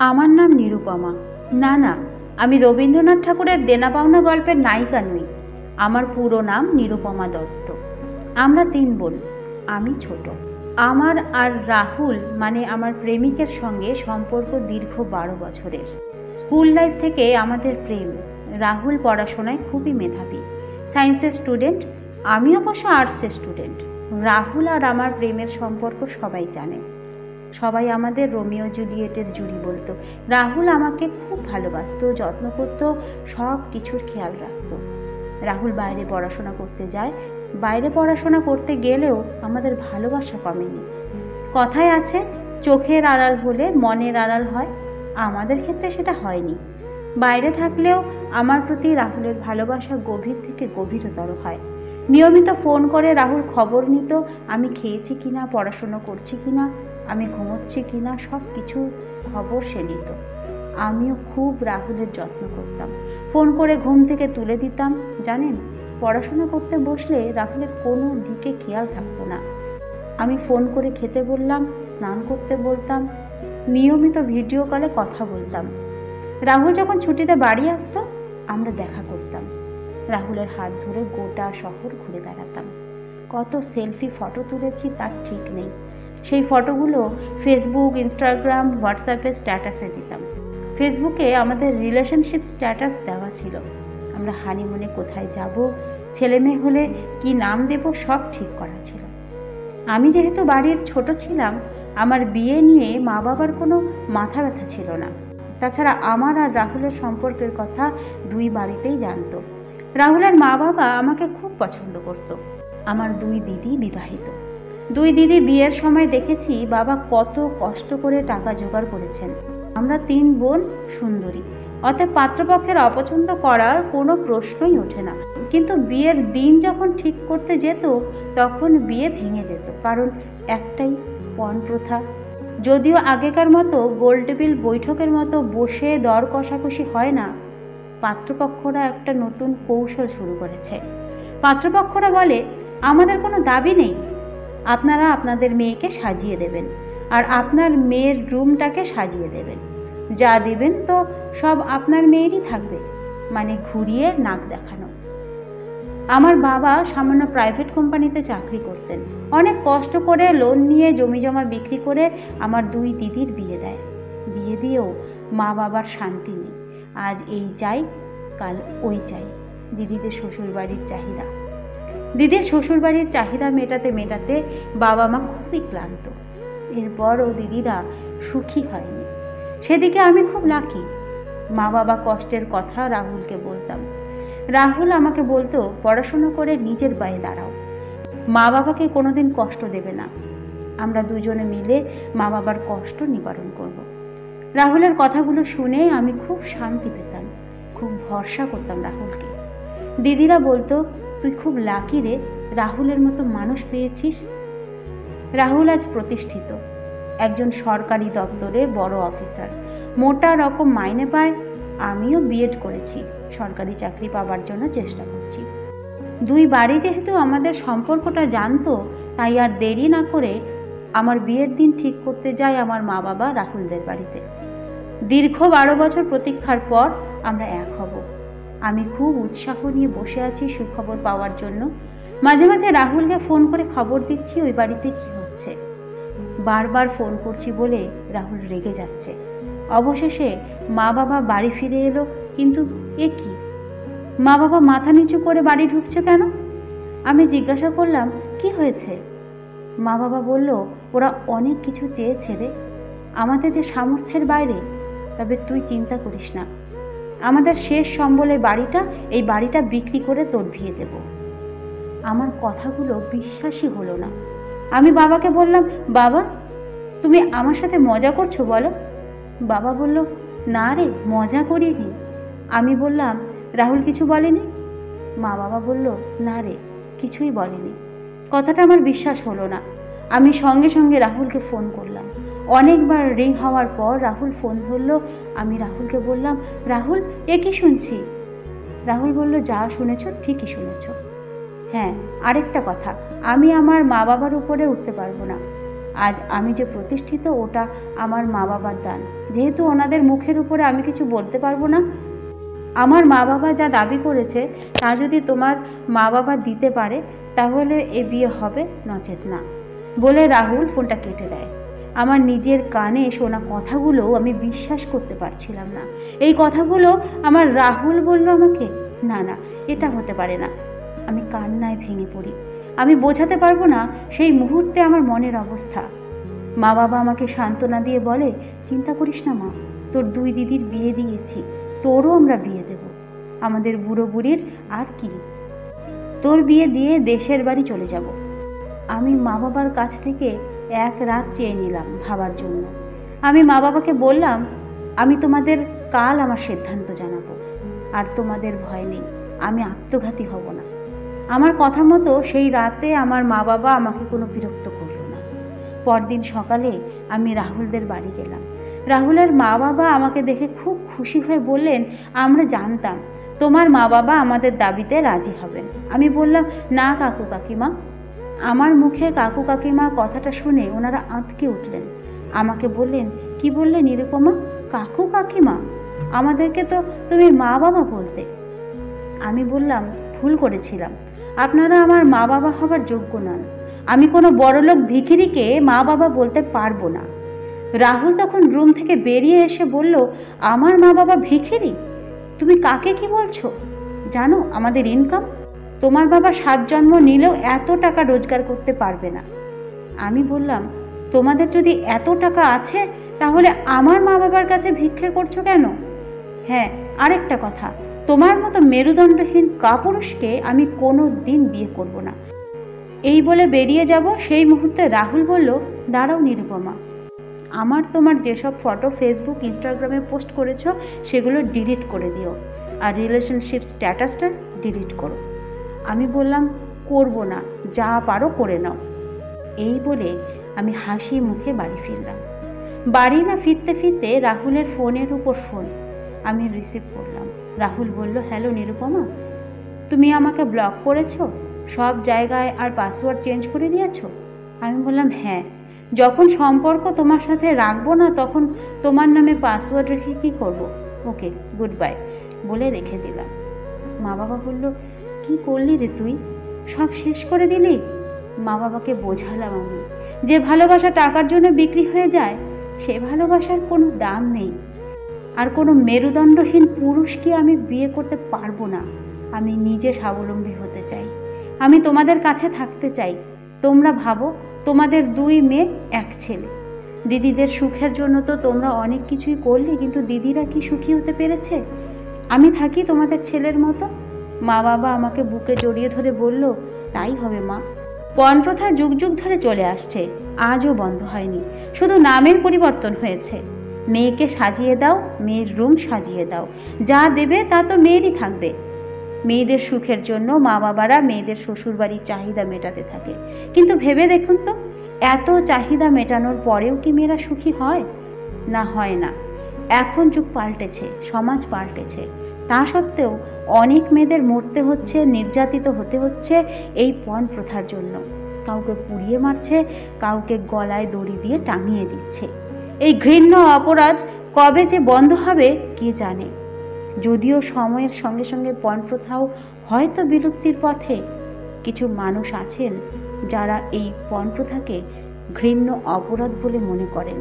আমার নাম নিরুপমা। না না, আমি রবীন্দ্রনাথ ঠাকুরের দেনা পাওনা গল্পের নায়িকা নই। আমার পুরো নাম নিরুপমা দত্ত। আমরা 3 বোন, আমি ছোট। আমার আর রাহুল মানে আমার প্রেমিকের সঙ্গে সম্পর্ক দীর্ঘ 12 বছরের। স্কুল লাইফ থেকে আমাদের প্রেম। রাহুল পড়াশোনায় খুবই মেধাবী, সায়েন্সের স্টুডেন্ট। আমি অবশ্য আর্টসের স্টুডেন্ট। রাহুল আর আমার প্রেমের সম্পর্ক সবাই জানে। সবাই আমাদের রোমিও জুলিয়েটের জুড়ি বলতো। রাহুল আমাকে খুব ভালোবাসতো, যত্ন করত, সব কিছুর খেয়াল রাখত। রাহুল বাইরে পড়াশোনা করতে যায়। বাইরে পড়াশোনা করতে গেলেও আমাদের ভালোবাসা কমেনি। কথায় আছে, চোখের আড়াল হলে মনের আড়াল হয়। আমাদের ক্ষেত্রে সেটা হয়নি। বাইরে থাকলেও আমার প্রতি রাহুলের ভালোবাসা গভীর থেকে গভীরতর হয়। নিয়মিত ফোন করে রাহুল খবর নিত, আমি খেয়েছি কিনা, পড়াশোনা করছি কিনা, আমি ঘুমোচ্ছি কিনা, সব কিছু খবর সে নিত। আমিও খুব রাহুলের যত্ন করতাম। ফোন করে ঘুম থেকে তুলে দিতাম। জানেন, পড়াশোনা করতে বসলে রাহুলের কোনো দিকে খেয়াল থাকতো না। আমি ফোন করে খেতে বললাম, স্নান করতে বলতাম, নিয়মিত ভিডিও কলে কথা বলতাম। রাহুল যখন ছুটিতে বাড়ি আসতো, আমরা দেখা করতাম। রাহুলের হাত ধরে গোটা শহর ঘুরে বেড়াতাম। কত সেলফি ফটো তুলেছি তার ঠিক নেই। সেই ফটোগুলো ফেসবুক, ইনস্টাগ্রাম, হোয়াটসঅ্যাপে স্ট্যাটাসে দিতাম। ফেসবুকে আমাদের রিলেশনশিপ স্ট্যাটাস দেওয়া ছিল। আমরা হানিমুনে কোথায় যাব, ছেলে মেয়ে হলে কি নাম দেব, সব ঠিক করা ছিল। আমি যেহেতু বাড়ির ছোট ছিলাম, আমার বিয়ে নিয়ে মা বাবার কোনো মাথা ব্যথা ছিল না। তাছাড়া আমার আর রাহুলের সম্পর্কের কথা 2 বাড়িতেই জানতো। রাহুলের মা বাবা আমাকে খুব পছন্দ করত। আমার 2 দিদি বিবাহিত। 2 দিদি বিয়ের সময় দেখেছি বাবা কত কষ্ট করে টাকা জোগাড় করেছেন। আমরা 3 বোন সুন্দরী, অতএব পাত্রপক্ষের অপছন্দ করার কোনো প্রশ্নই ওঠে না। কিন্তু বিয়ের দিন যখন ঠিক করতে যেত, তখন বিয়ে ভেঙে যেত। কারণ একটাই, পণ প্রথা। যদিও আগেকার মতো গোলটেবিল বৈঠকের মতো বসে দর কষাকষি হয় না, পাত্রপক্ষরা একটা নতুন কৌশল শুরু করেছে। পাত্রপক্ষরা বলে, আমাদের কোনো দাবি নেই, আপনারা আপনাদের মেয়েকে সাজিয়ে দেবেন আর আপনার মেয়ের রুমটাকে সাজিয়ে দেবেন। যা দেবেন তো সব আপনার মেয়েরই থাকবে, মানে ঘুরিয়ে নাক দেখানো। আমার বাবা সামান্য প্রাইভেট কোম্পানিতে চাকরি করতেন। অনেক কষ্ট করে লোন নিয়ে জমি জমা বিক্রি করে আমার 2 দিদির বিয়ে দেয়। বিয়ে দিয়েও মা বাবার শান্তি নেই। আজ এই চাই, কাল ওই চাই। দিদিদের শ্বশুরবাড়ির চাহিদা। দিদির শ্বশুরবাড়ির চাহিদা মেটাতে মেটাতে বাবা মা খুবই ক্লান্ত। এরপরও দিদিরা সুখী হয়নি। সেদিকে আমি খুব লাকি। মা বাবা কষ্টের কথা রাহুলকে বলতাম। রাহুল আমাকে বলতো, পড়াশোনা করে নিজের পায়ে দাঁড়াও, মা বাবাকে কোনোদিন কষ্ট দেবে না। আমরা দুজনে মিলে মা বাবার কষ্ট নিবারণ করব। রাহুলের কথাগুলো শুনে আমি খুব শান্তি পেতাম, খুব ভরসা করতাম রাহুলকে। দিদিরা বলতো, তুই খুব লাকি রে, রাহুলের মতো মানুষ পেয়েছিস। রাহুল আজ প্রতিষ্ঠিত, একজন সরকারি দপ্তরে বড় অফিসার, মোটা রকম মাইনে পায়। আমিও বিএড করেছি, সরকারি চাকরি পাবার জন্য চেষ্টা করছি। 2 বাড়ি যেহেতু আমাদের সম্পর্কটা জানতো, তাই আর দেরি না করে আমার বিয়ের দিন ঠিক করতে যায় আমার মা বাবা রাহুলদের বাড়িতে। দীর্ঘ 12 বছর প্রতীক্ষার পর আমরা এক হব। আমি খুব উৎসাহ নিয়ে বসে আছি সুখবর পাওয়ার জন্য। মাঝে মাঝে রাহুলকে ফোন করে খবর দিচ্ছি ওই বাড়িতে কি হচ্ছে। বারবার ফোন করছি বলে রাহুল রেগে যাচ্ছে। অবশেষে মা বাবা বাড়ি ফিরে এলো, কিন্তু এ কি, মা বাবা মাথা নিচু করে বাড়ি ঢুকছে কেন? আমি জিজ্ঞাসা করলাম, কি হয়েছে? মা বাবা বলল, ওরা অনেক কিছু চেয়েছে রে, আমাদের যে সামর্থ্যের বাইরে। তবে তুই চিন্তা করিস না, আমাদের শেষ সম্বলে বাড়িটা, এই বাড়িটা বিক্রি করে তোর বিয়ে দেব। আমার কথাগুলো বিশ্বাসই হলো না। আমি বাবাকে বললাম, বাবা তুমি আমার সাথে মজা করছো বলো? বাবা বলল, না রে, মজা করিনি। আমি বললাম, রাহুল কিছু বলেনি? মা বাবা বলল, না রে, কিছুই বলেনি। কথাটা আমার বিশ্বাস হলো না। আমি সঙ্গে সঙ্গে রাহুলকে ফোন করলাম। অনেকবার রিং হওয়ার পর রাহুল ফোন ধরলো। আমি রাহুলকে বললাম, রাহুল এ কি শুনছি? রাহুল বলল, যা শুনেছ ঠিকই শুনেছ। হ্যাঁ, আরেকটা কথা, আমি আমার মা বাবার উপরে উঠতে পারবো না। আজ আমি যে প্রতিষ্ঠিত ওটা আমার মা বাবার দান। যেহেতু ওনাদের মুখের উপরে আমি কিছু বলতে পারবো না, আমার মা বাবা যা দাবি করেছে তা যদি তোমার মা বাবা দিতে পারে তাহলে এ বিয়ে হবে, নচেত না, বলে রাহুল ফোনটা কেটে দেয়। আমার নিজের কানে শোনা কথাগুলো আমি বিশ্বাস করতে পারছিলাম না। এই কথাগুলো আমার রাহুল বলল আমাকে। না না, এটা হতে পারে না। আমি কান্নায় ভেঙে পড়ি। আমি বোঝাতে পারবো না সেই মুহূর্তে আমার মনের অবস্থা। মা বাবা আমাকে সান্ত্বনা দিয়ে বলে, চিন্তা করিস না মা, তোর 2 দিদির বিয়ে দিয়েছি, তোরও আমরা বিয়ে দেব। আমাদের বুড়ো বুড়ির আর কি, তোর বিয়ে দিয়ে দেশের বাড়ি চলে যাব। আমি মা বাবার কাছ থেকে 1 রাত চেয়ে নিলাম ভাবার জন্য। আমি মা বাবাকে বললাম, আমি তোমাদের কাল আমার সিদ্ধান্ত জানাবো, আর তোমাদের ভয় নেই, আমি আত্মঘাতী হব না। আমার কথা মতো সেই রাতে আমার মা বাবা আমাকে কোনো বিরক্ত করল না। পরদিন সকালে আমি রাহুলদের বাড়ি গেলাম। রাহুলের মা বাবা আমাকে দেখে খুব খুশি হয়ে বললেন, আমরা জানতাম তোমার মা বাবা আমাদের দাবিতে রাজি হবেন। আমি বললাম, না কাকু কাকিমা। আমার মুখে কাকু কাকিমা কথাটা শুনে ওনারা আঁতকে উঠলেন। আমাকে বললেন, কি বললে নিরুপমা, কাকু কাকিমা? আমাদেরকে তো তুমি মা বাবা বলতে। আমি বললাম, ভুল করেছিলাম, আপনারা আমার মা বাবা হবার যোগ্য নন। আমি কোনো বড়লোক ভিখিরিকে মা বাবা বলতে পারবো না। রাহুল তখন রুম থেকে বেরিয়ে এসে বলল, আমার মা বাবা ভিখিরি? তুমি কাকে কি বলছো? জানো আমাদের ইনকাম? তোমার বাবা 7 জন্ম নিলেও এত টাকা রোজগার করতে পারবে না। আমি বললাম, তোমাদের যদি এত টাকা আছে তাহলে আমার মা বাবার কাছে ভিক্ষে করছো কেন? হ্যাঁ, আরেকটা কথা, তোমার মতো মেরুদণ্ডহীন কাপুরুষকে আমি কোনো দিন বিয়ে করব না। এই বলে বেরিয়ে যাব, সেই মুহূর্তে রাহুল বলল, দাঁড়াও নিরুপমা, আমার তোমার যেসব ফটো ফেসবুক ইনস্টাগ্রামে পোস্ট করেছো সেগুলো ডিলিট করে দিও, আর রিলেশনশিপ স্ট্যাটাসটা ডিলিট করো। আমি বললাম, করব না, যা পারো করে নাও। এই বলে আমি হাসি মুখে বাড়ি ফিরলাম। বাড়ি না ফিরতে ফিরতে রাহুলের ফোনের উপর ফোন। আমি রিসিভ করলাম। রাহুল বলল, হ্যালো নিরুপমা, তুমি আমাকে ব্লক করেছো সব জায়গায় আর পাসওয়ার্ড চেঞ্জ করে দিয়েছো? আমি বললাম, হ্যাঁ, যখন সম্পর্ক তোমার সাথে রাখবো না তখন তোমার নামে পাসওয়ার্ড রেখে কি করব? ওকে, গুড বাই বলে রেখে দিলাম। মা বাবা বলল, কি করলি রে তুই, সব শেষ করে দিলি? মা বাবাকে বোঝালাম আমি, যে ভালোবাসা টাকার জন্য বিক্রি হয়ে যায় সে ভালোবাসার কোনো দাম নেই। আর কোনো মেরুদণ্ডহীন পুরুষকে আমি বিয়ে করতে পারবো না। আমি নিজে স্বাবলম্বী হতে চাই। আমি তোমাদের কাছে থাকতে চাই। তোমরা ভাবো, তোমাদের 2 মেয়ে 1 ছেলে। দিদিদের সুখের জন্য তো তোমরা অনেক কিছুই করলে, কিন্তু দিদিরা কি সুখী হতে পেরেছে? আমি থাকি তোমাদের ছেলের মতো। মা বাবা আমাকে বুকে জড়িয়ে ধরে বলল, তাই হবে মা। পণ প্রথা যুগ যুগ ধরে চলে আসছে, আজও বন্ধ হয়নি, শুধু নামের পরিবর্তন হয়েছে। মেয়েকে সাজিয়ে দাও, মেয়ের রুম সাজিয়ে দাও, যা দেবে তা তো মেয়েরই থাকবে। মেয়েদের সুখের জন্য মা বাবারা মেয়েদের শ্বশুর বাড়ির চাহিদা মেটাতে থাকে, কিন্তু ভেবে দেখুন তো, এত চাহিদা মেটানোর পরেও কি মেয়েরা সুখী হয়? না, হয় না। এখন যুগ পাল্টেছে, সমাজ পাল্টেছে, তা সত্ত্বেও অনেক মেয়েদের মরতে হচ্ছে, নির্যাতিত হতে হচ্ছে এই পণ প্রথার জন্য। কাউকে পুড়িয়ে মারছে, কাউকে গলায় দড়ি দিয়ে টাঙিয়ে দিচ্ছে। এই ঘৃণ্য অপরাধ কবে যে বন্ধ হবে কে জানে। যদিও সময়ের সঙ্গে সঙ্গে পণ প্রথাও হয়তো বিলুপ্তির পথে, কিছু মানুষ আছেন যারা এই পণ প্রথাকে ঘৃণ্য অপরাধ বলে মনে করেন।